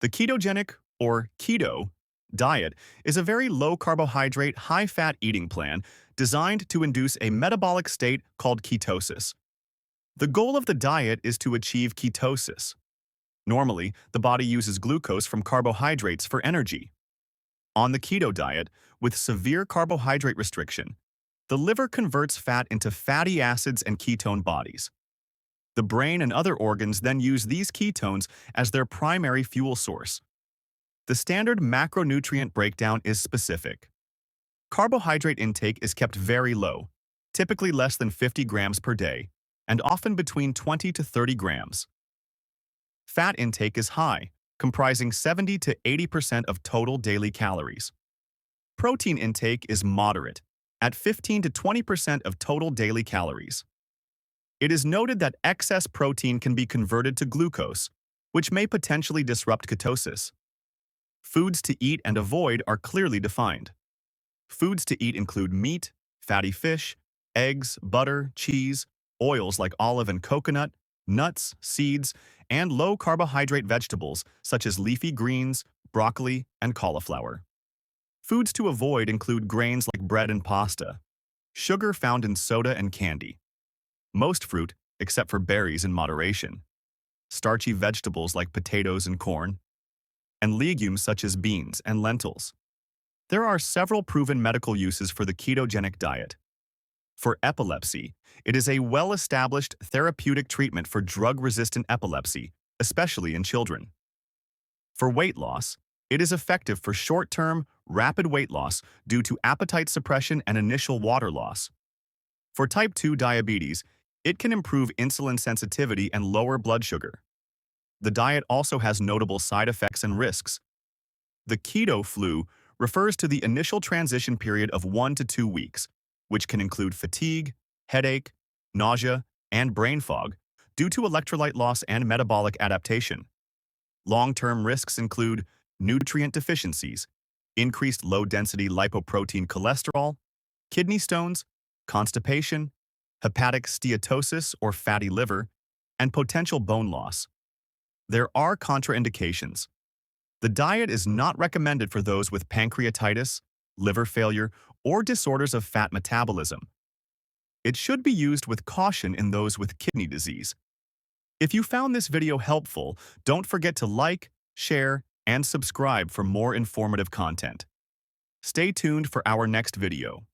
The ketogenic, or keto, diet is a very low-carbohydrate, high-fat eating plan designed to induce a metabolic state called ketosis. The goal of the diet is to achieve ketosis. Normally, the body uses glucose from carbohydrates for energy. On the keto diet, with severe carbohydrate restriction, the liver converts fat into fatty acids and ketone bodies. The brain and other organs then use these ketones as their primary fuel source. The standard macronutrient breakdown is specific. Carbohydrate intake is kept very low, typically less than 50 grams per day, and often between 20 to 30 grams. Fat intake is high, comprising 70 to 80% of total daily calories. Protein intake is moderate, at 15 to 20% of total daily calories. It is noted that excess protein can be converted to glucose, which may potentially disrupt ketosis. Foods to eat and avoid are clearly defined. Foods to eat include meat, fatty fish, eggs, butter, cheese, oils like olive and coconut, nuts, seeds, and low-carbohydrate vegetables such as leafy greens, broccoli, and cauliflower. Foods to avoid include grains like bread and pasta, sugar found in soda and candy, most fruit, except for berries in moderation, starchy vegetables like potatoes and corn, and legumes such as beans and lentils. There are several proven medical uses for the ketogenic diet. For epilepsy, it is a well-established therapeutic treatment for drug-resistant epilepsy, especially in children. For weight loss, it is effective for short-term, rapid weight loss due to appetite suppression and initial water loss. For type 2 diabetes, it can improve insulin sensitivity and lower blood sugar. The diet also has notable side effects and risks. The keto flu refers to the initial transition period of 1 to 2 weeks, which can include fatigue, headache, nausea, and brain fog due to electrolyte loss and metabolic adaptation. Long-term risks include nutrient deficiencies, increased low-density lipoprotein cholesterol, kidney stones, constipation, hepatic steatosis or fatty liver, and potential bone loss. There are contraindications. The diet is not recommended for those with pancreatitis, liver failure, or disorders of fat metabolism. It should be used with caution in those with kidney disease. If you found this video helpful, don't forget to like, share, and subscribe for more informative content. Stay tuned for our next video.